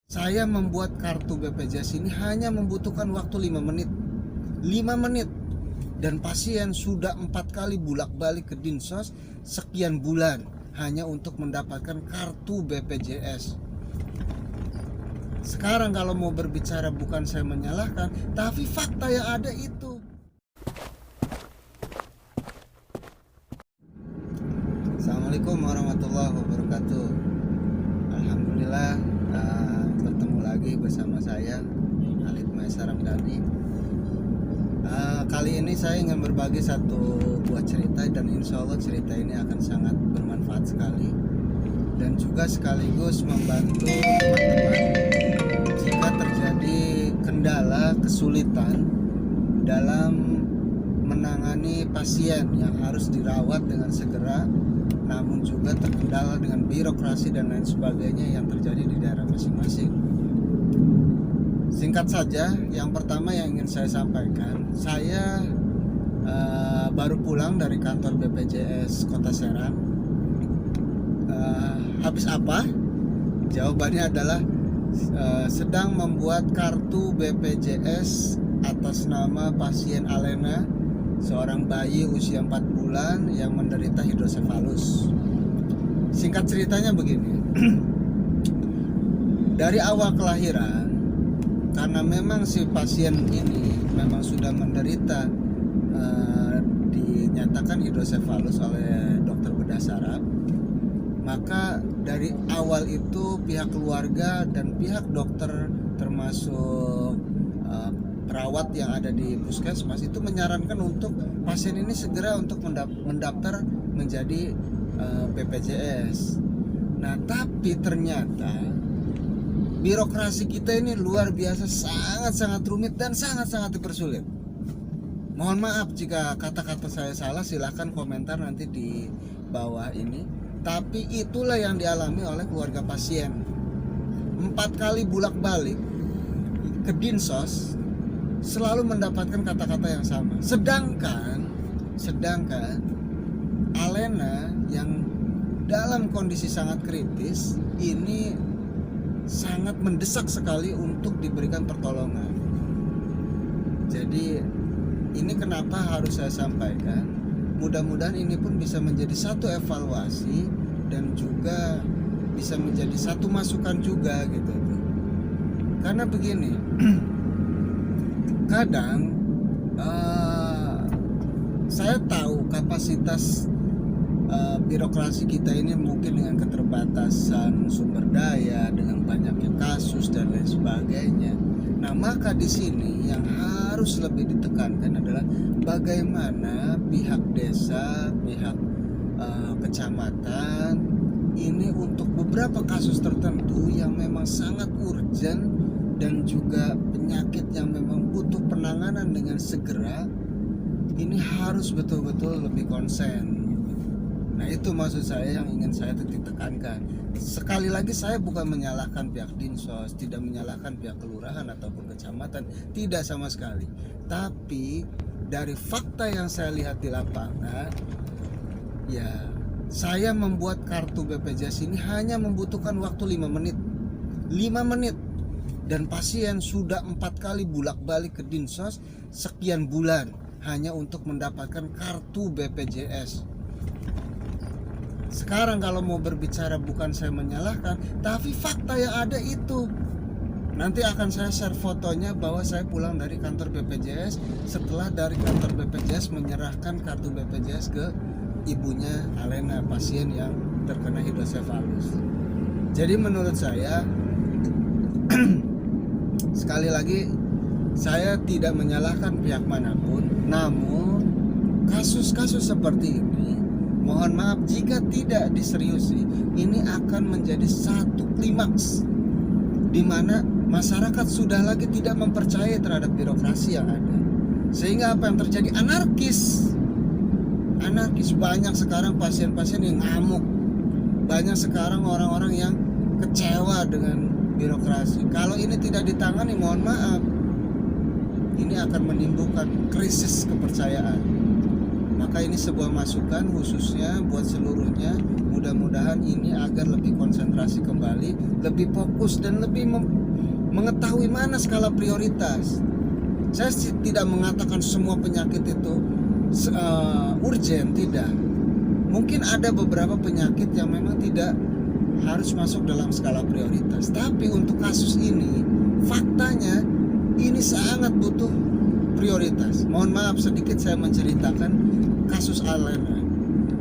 Saya membuat kartu BPJS ini hanya membutuhkan waktu 5 menit. 5 menit. Dan pasien sudah 4 kali bolak-balik ke Dinsos sekian bulan hanya untuk mendapatkan kartu BPJS. Sekarang kalau mau berbicara, bukan saya menyalahkan, tapi fakta yang ada itu. Assalamualaikum warahmatullahi wabarakatuh. Alhamdulillah, bertemu lagi bersama saya Alid Maesa Ramdhani. Kali ini saya ingin berbagi satu buah cerita, dan insya Allah cerita ini akan sangat bermanfaat sekali dan juga sekaligus membantu teman-teman jika terjadi kendala, kesulitan dalam menangani pasien yang harus dirawat dengan segera, namun juga terkendala dengan birokrasi dan lain sebagainya yang terjadi di daerah masing-masing. Singkat saja, yang pertama yang ingin saya sampaikan, saya baru pulang dari kantor BPJS Kota Serang. Habis apa? Jawabannya adalah sedang membuat kartu BPJS atas nama pasien Alena, seorang bayi usia 4 bulan yang menderita hidrosefalus. Singkat ceritanya begini. Dari awal kelahiran, karena memang si pasien ini memang sudah menderita, dinyatakan hidrosefalus oleh dokter bedah saraf, maka dari awal itu pihak keluarga dan pihak dokter termasuk perawat yang ada di puskesmas itu menyarankan untuk pasien ini segera untuk mendaftar menjadi BPJS. Nah, tapi ternyata birokrasi kita ini luar biasa, sangat-sangat rumit dan sangat-sangat dipersulit. Mohon maaf jika kata-kata saya salah, silahkan komentar nanti di bawah ini. Tapi itulah yang dialami oleh keluarga pasien. 4 kali bolak-balik ke Dinsos selalu mendapatkan kata-kata yang sama. Sedangkan Alena yang dalam kondisi sangat kritis ini sangat mendesak sekali untuk diberikan pertolongan. Jadi ini kenapa harus saya sampaikan. Mudah-mudahan ini pun bisa menjadi satu evaluasi dan juga bisa menjadi satu masukan juga gitu. Karena begini, kadang saya tahu kapasitas birokrasi kita ini mungkin dengan keterbatasan sumber daya, dengan banyaknya kasus dan lain sebagainya. Nah, maka di sini yang harus lebih ditekankan adalah bagaimana pihak desa, pihak kecamatan ini untuk beberapa kasus tertentu yang memang sangat urgent dan juga penyakit yang memang butuh penanganan dengan segera, ini harus betul-betul lebih konsen. Nah, itu maksud saya yang ingin saya tekankan. Sekali lagi, saya bukan menyalahkan pihak Dinsos, tidak menyalahkan pihak kelurahan ataupun kecamatan, tidak sama sekali. Tapi dari fakta yang saya lihat di lapangan, ya saya membuat kartu BPJS ini hanya membutuhkan waktu 5 menit. 5 menit. Dan pasien sudah 4 kali bolak-balik ke Dinsos sekian bulan hanya untuk mendapatkan kartu BPJS. Sekarang kalau mau berbicara, bukan saya menyalahkan, tapi fakta yang ada itu. Nanti akan saya share fotonya bahwa saya pulang dari kantor BPJS setelah dari kantor BPJS menyerahkan kartu BPJS ke ibunya Alena, pasien yang terkena hidrosefalus. Jadi menurut saya sekali lagi, saya tidak menyalahkan pihak manapun, namun kasus-kasus seperti ini, mohon maaf jika tidak diseriusi, ini akan menjadi satu klimaks di mana masyarakat sudah lagi tidak mempercayai terhadap birokrasi yang ada. Sehingga apa yang terjadi? Anarkis. Banyak sekarang pasien-pasien yang ngamuk. Banyak sekarang orang-orang yang kecewa dengan birokrasi. Kalau ini tidak ditangani, mohon maaf, ini akan menimbulkan krisis kepercayaan. Maka ini sebuah masukan khususnya buat seluruhnya. Mudah-mudahan ini agar lebih konsentrasi kembali, lebih fokus dan lebih mengetahui mana skala prioritas. Saya tidak mengatakan semua penyakit itu urgent, tidak. Mungkin ada beberapa penyakit yang memang tidak harus masuk dalam skala prioritas. Tapi untuk kasus ini, faktanya ini sangat butuh prioritas. Mohon maaf sedikit saya menceritakan kasus Alena.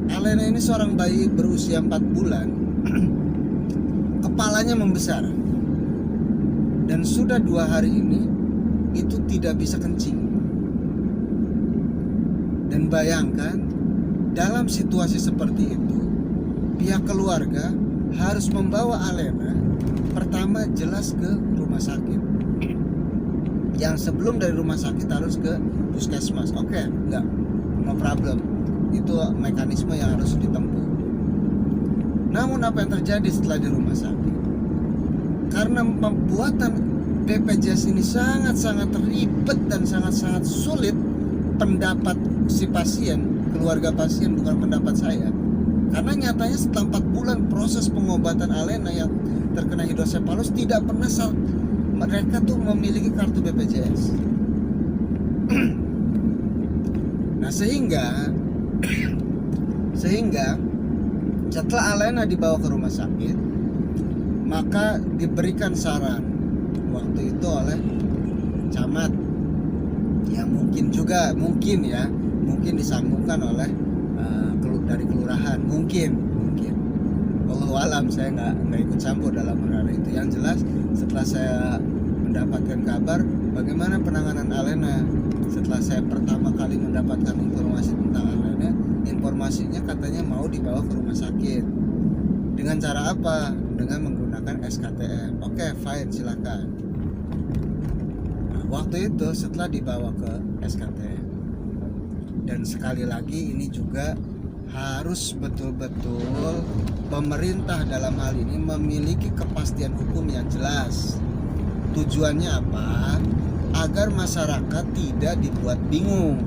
Alena ini seorang bayi berusia 4 bulan. Kepalanya membesar. Dan sudah 2 hari ini itu tidak bisa kencing. Dan bayangkan dalam situasi seperti itu, pihak keluarga harus membawa Alena pertama jelas ke rumah sakit. Yang sebelum dari rumah sakit harus ke puskesmas. Oke, enggak, no problem. Itu mekanisme yang harus ditempuh. Namun apa yang terjadi setelah di rumah sakit? Karena pembuatan BPJS ini sangat-sangat ribet dan sangat-sangat sulit, pendapat si pasien, keluarga pasien, bukan pendapat saya. Karena nyatanya setelah 4 bulan proses pengobatan Alena yang terkena hidrosefalus tidak pernah mereka tuh memiliki kartu BPJS. Nah sehingga setelah Alena dibawa ke rumah sakit, maka diberikan saran waktu itu oleh camat, yang mungkin disambungkan oleh dari kelurahan, mungkin Wallahu alam, saya nggak ikut campur dalam perkara itu. Yang jelas setelah saya mendapatkan kabar bagaimana penanganan Alena, setelah saya pertama kali mendapatkan informasi tentang Alena, informasinya katanya mau dibawa ke rumah sakit. Dengan cara apa? Dengan menggunakan SKTM. Oke, fine, silakan. Nah, waktu itu setelah dibawa ke SKTM, dan sekali lagi ini juga harus betul-betul pemerintah dalam hal ini memiliki kepastian hukum yang jelas. Tujuannya apa? Agar masyarakat tidak dibuat bingung.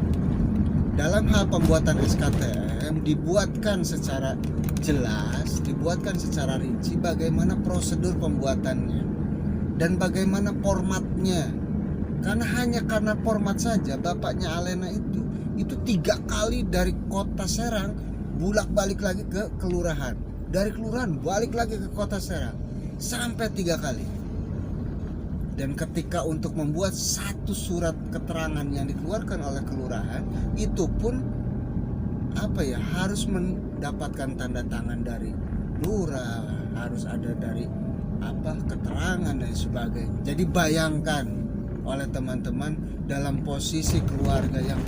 Dalam hal pembuatan SKTM dibuatkan secara jelas, dibuatkan secara rinci bagaimana prosedur pembuatannya dan bagaimana formatnya. Karena format saja bapaknya Alena itu 3 kali dari kota Serang bolak-balik lagi ke kelurahan, dari kelurahan balik lagi ke kota Serang, sampai 3 kali. Dan ketika untuk membuat satu surat keterangan yang dikeluarkan oleh kelurahan, itu pun harus mendapatkan tanda tangan dari lurah, harus ada dari keterangan dan sebagainya. Jadi bayangkan oleh teman-teman dalam posisi keluarga yang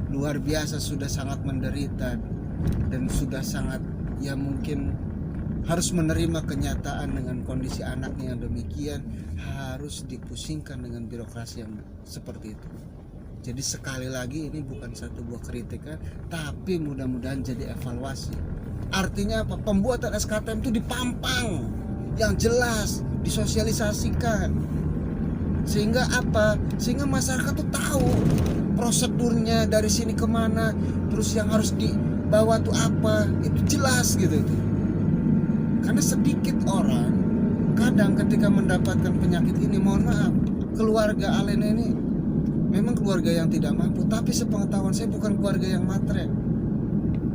luar biasa, sudah sangat menderita dan sudah sangat mungkin harus menerima kenyataan dengan kondisi anaknya yang demikian, harus dipusingkan dengan birokrasi yang seperti itu. Jadi sekali lagi ini bukan satu buah kritikan, tapi mudah-mudahan jadi evaluasi. Artinya apa? Pembuatan SKTM itu dipampang, yang jelas, disosialisasikan. Sehingga apa? Sehingga masyarakat tuh tahu prosedurnya dari sini kemana, terus yang harus dibawa tuh apa, itu jelas gitu itu. Karena sedikit orang kadang ketika mendapatkan penyakit ini, mohon maaf, keluarga Alena ini memang keluarga yang tidak mampu, tapi sepengetahuan saya bukan keluarga yang matre.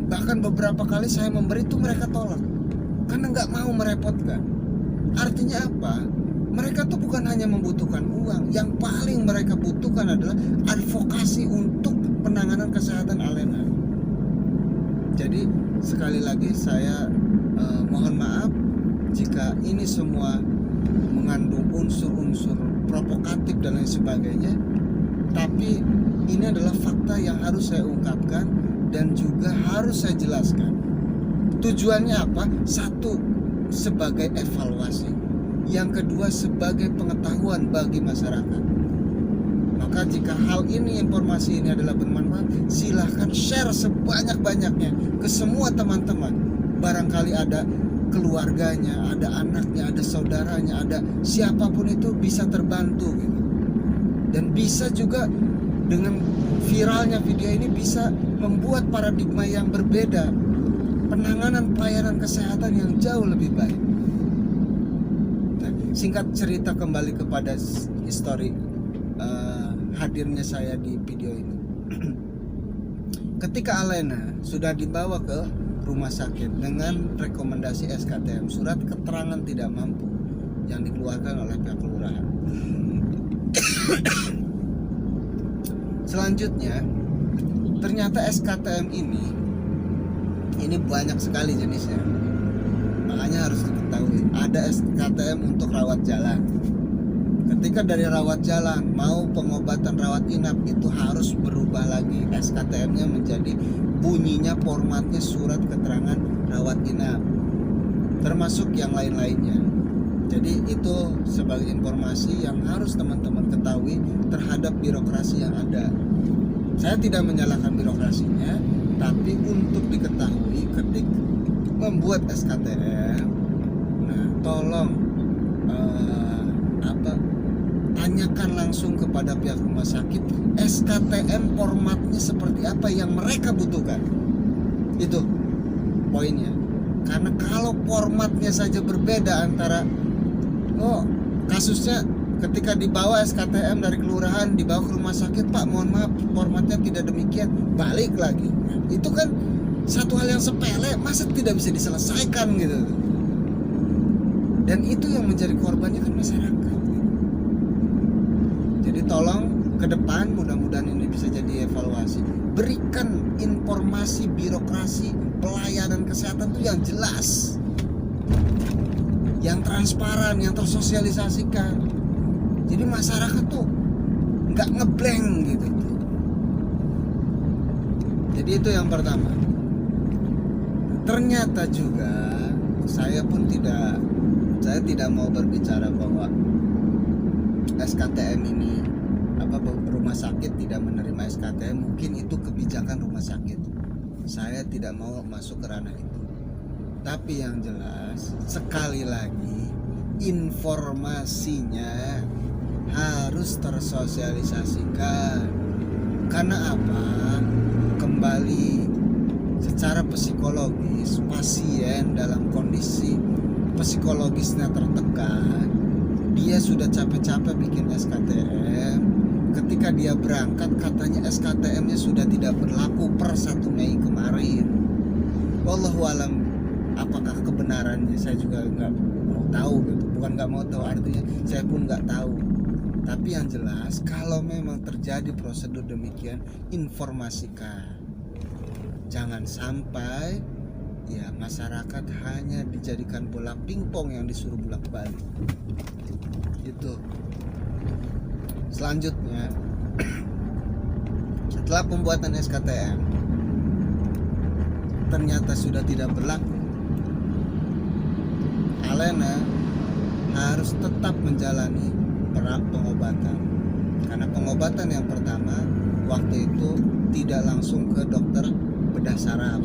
Bahkan beberapa kali saya memberi itu mereka tolak karena nggak mau merepotkan. Artinya apa? Mereka tuh bukan hanya membutuhkan uang, yang paling mereka butuhkan adalah advokasi untuk penanganan kesehatan Alena. Jadi sekali lagi saya mohon maaf jika ini semua mengandung unsur-unsur provokatif dan lain sebagainya, tapi ini adalah fakta yang harus saya ungkapkan dan juga harus saya jelaskan. Tujuannya apa? Satu, sebagai evaluasi. Yang kedua, sebagai pengetahuan bagi masyarakat. Maka jika hal ini, informasi ini adalah bermanfaat, silahkan share sebanyak-banyaknya ke semua teman-teman. Barangkali ada keluarganya, ada anaknya, ada saudaranya, ada siapapun itu bisa terbantu gitu. Dan bisa juga dengan viralnya video ini bisa membuat paradigma yang berbeda, penanganan pelayanan kesehatan yang jauh lebih baik. Nah, singkat cerita kembali kepada histori hadirnya saya di video ini. Ketika Alena sudah dibawa ke rumah sakit dengan rekomendasi SKTM, surat keterangan tidak mampu, yang dikeluarkan oleh pihak kelurahan. Selanjutnya, ternyata SKTM ini banyak sekali jenisnya. Makanya harus diketahui, ada SKTM untuk rawat jalan. Ketika dari rawat jalan mau pengobatan rawat inap, itu harus berubah lagi SKTM-nya menjadi bunyinya, formatnya surat keterangan rawat inap, termasuk yang lain-lainnya. Jadi itu sebagai informasi yang harus teman-teman ketahui terhadap birokrasi yang ada. Saya tidak menyalahkan birokrasinya, tapi untuk diketahui ketika membuat SKTM, nah tolong tanyakan langsung kepada pihak rumah sakit SKTM formatnya seperti apa yang mereka butuhkan. Itu poinnya. Karena kalau formatnya saja berbeda antara kasusnya ketika dibawa SKTM dari kelurahan dibawa ke rumah sakit, Pak mohon maaf formatnya tidak demikian, balik lagi. Itu kan satu hal yang sepele, masa tidak bisa diselesaikan gitu. Dan itu yang menjadi korbannya kan masyarakat. Jadi tolong ke depan, mudah-mudahan ini bisa jadi evaluasi, berikan informasi birokrasi pelayanan kesehatan itu yang jelas, yang transparan, yang tersosialisasikan. Jadi masyarakat tuh nggak ngeblank gitu. Jadi itu yang pertama. Ternyata juga saya tidak mau berbicara bahwa SKTM ini rumah sakit tidak menerima SKTM, mungkin itu kebijakan rumah sakit. Saya tidak mau masuk ke ranah itu. Tapi yang jelas sekali lagi informasinya harus tersosialisasikan. Karena apa? Kembali secara psikologis, pasien dalam kondisi psikologisnya tertekan, dia sudah capek-capek bikin SKTM. Ketika dia berangkat katanya SKTM-nya sudah tidak berlaku per 1 Mei kemarin. Wallahu alam apakah kebenarannya, saya juga nggak mau tahu gitu. Bukan nggak mau tahu, artinya saya pun nggak tahu. Tapi yang jelas kalau memang terjadi prosedur demikian, informasikan. Jangan sampai ya masyarakat hanya dijadikan bola pingpong yang disuruh bolak-balik. Itu. Selanjutnya, setelah pembuatan SKTM ternyata sudah tidak berlaku, Alena harus tetap menjalani pengobatan. Karena pengobatan yang pertama waktu itu tidak langsung ke dokter bedah saraf.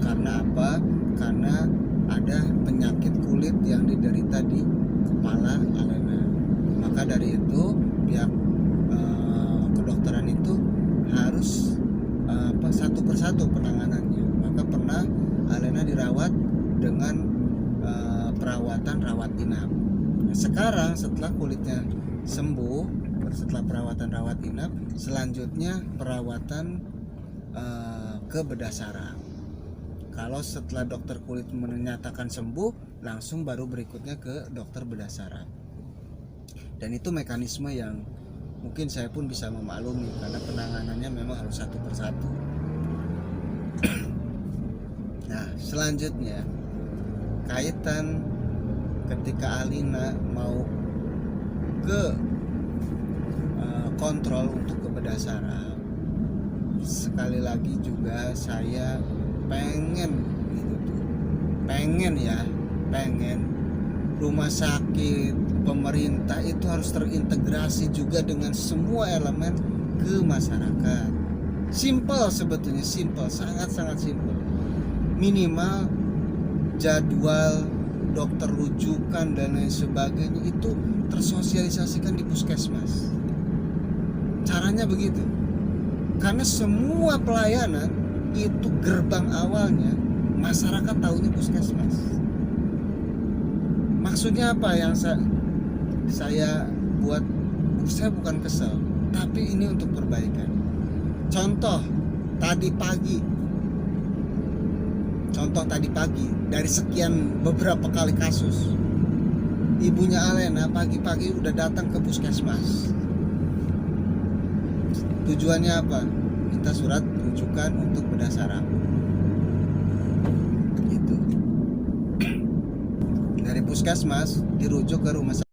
Karena apa? Karena ada penyakit kulit yang diderita di kepala Alena. Maka dari itu pihak kedokteran itu harus satu persatu penanganannya. Maka pernah Alena dirawat dengan perawatan rawat inap. Nah, sekarang setelah kulitnya sembuh, setelah perawatan rawat inap, selanjutnya perawatan ke bedah saraf. Kalau setelah dokter kulit menyatakan sembuh, langsung baru berikutnya ke dokter bedah saraf. Dan itu mekanisme yang mungkin saya pun bisa memaklumi karena penanganannya memang harus satu persatu. Nah, selanjutnya kaitan ketika Alina mau ke kontrol untuk ke bedah saraf, sekali lagi juga saya pengen rumah sakit pemerintah itu harus terintegrasi juga dengan semua elemen ke masyarakat. Simple sebetulnya, sangat simple. Minimal jadwal dokter rujukan dan lain sebagainya itu tersosialisasikan di puskesmas. Caranya begitu. Karena semua pelayanan itu gerbang awalnya masyarakat tahunya puskesmas. Maksudnya apa yang saya buat? Saya bukan kesel, tapi ini untuk perbaikan. Contoh tadi pagi dari sekian beberapa kali kasus, ibunya Alena pagi-pagi udah datang ke puskesmas. Tujuannya apa? Minta surat rujukan untuk bedah saraf. Gitu. Dari puskesmas dirujuk ke rumah sakit.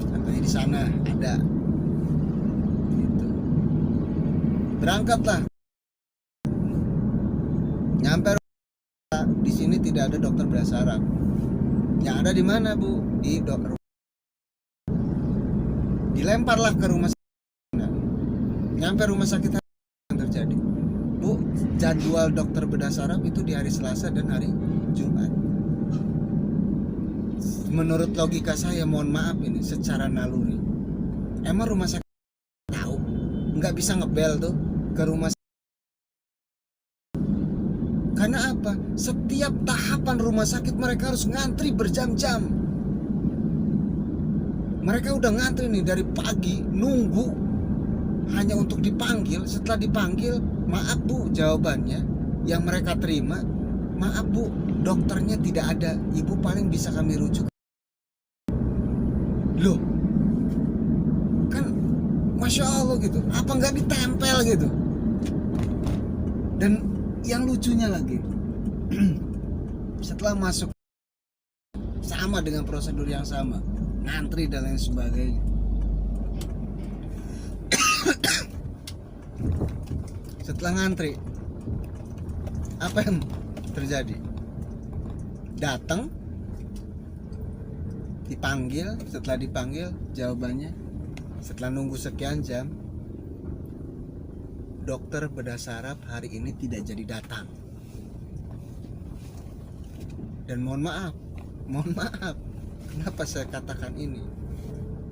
Katanya di sana ada. Gitu. Berangkatlah. Nyampe di sini tidak ada dokter bedah saraf. Yang ada di mana, Bu? Di dokter. Dilemparlah ke rumah sakit. Nyampe rumah sakit yang terjadi, Bu, jadwal dokter bedah saraf itu di hari Selasa dan hari Jumat. Menurut logika saya, mohon maaf ini secara naluri, emang rumah sakit tahu nggak bisa ngebel tuh ke rumah sakit? Karena apa? Setiap tahapan rumah sakit mereka harus ngantri berjam-jam. Mereka udah ngantri nih dari pagi, nunggu hanya untuk dipanggil. Setelah dipanggil, maaf Bu, jawabannya yang mereka terima, maaf Bu, dokternya tidak ada, Ibu paling bisa kami rujuk. Loh, kan Masya Allah gitu, apa nggak ditempel gitu? Dan yang lucunya lagi, setelah masuk sama dengan prosedur yang sama, ngantri dan lain sebagainya. Setelah ngantri, apa yang terjadi? Datang, dipanggil. Setelah dipanggil, jawabannya setelah nunggu sekian jam, dokter bedah saraf hari ini tidak jadi datang. Dan mohon maaf, kenapa saya katakan ini?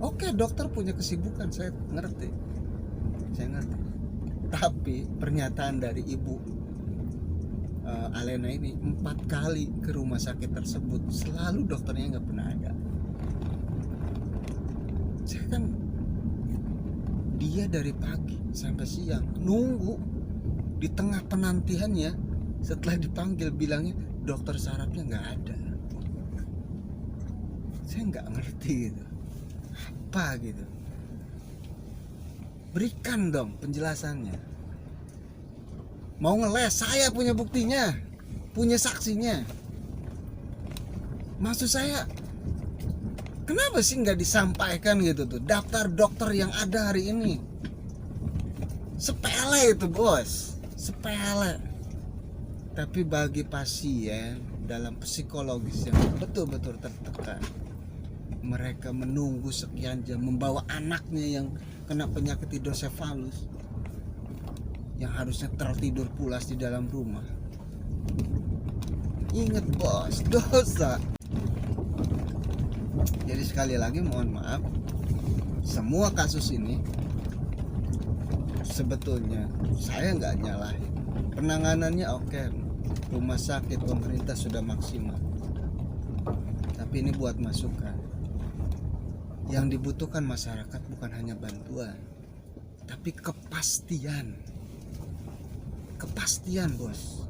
Oke, dokter punya kesibukan, saya ngerti. Tapi pernyataan dari Ibu Alena ini 4 kali ke rumah sakit tersebut, selalu dokternya nggak pernah ada. Saya kan, dia dari pagi sampai siang nunggu, di tengah penantiannya setelah dipanggil bilangnya dokter sarafnya nggak ada. Saya nggak ngerti gitu, apa gitu. Berikan dong penjelasannya. Mau ngeles, saya punya buktinya, punya saksinya. Maksud saya, kenapa sih nggak disampaikan gitu tuh daftar dokter yang ada hari ini? Sepele itu bos, sepele. Tapi bagi pasien dalam psikologis yang betul-betul tertekan, mereka menunggu sekian jam membawa anaknya yang kena penyakit hidrosefalus, yang harusnya tertidur pulas di dalam rumah. Ingat bos, dosa. Jadi sekali lagi mohon maaf, semua kasus ini sebetulnya saya nggak nyalahin. Penanganannya oke, rumah sakit pemerintah sudah maksimal. Tapi ini buat masukan. Yang dibutuhkan masyarakat bukan hanya bantuan, tapi kepastian. Kepastian bos.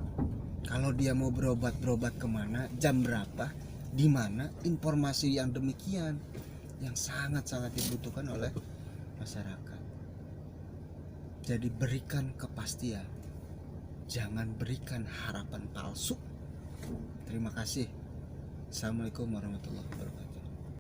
Kalau dia mau berobat kemana, jam berapa, di mana, informasi yang demikian yang sangat-sangat dibutuhkan oleh masyarakat. Jadi berikan kepastian, jangan berikan harapan palsu. Terima kasih. Assalamualaikum warahmatullahi wabarakatuh.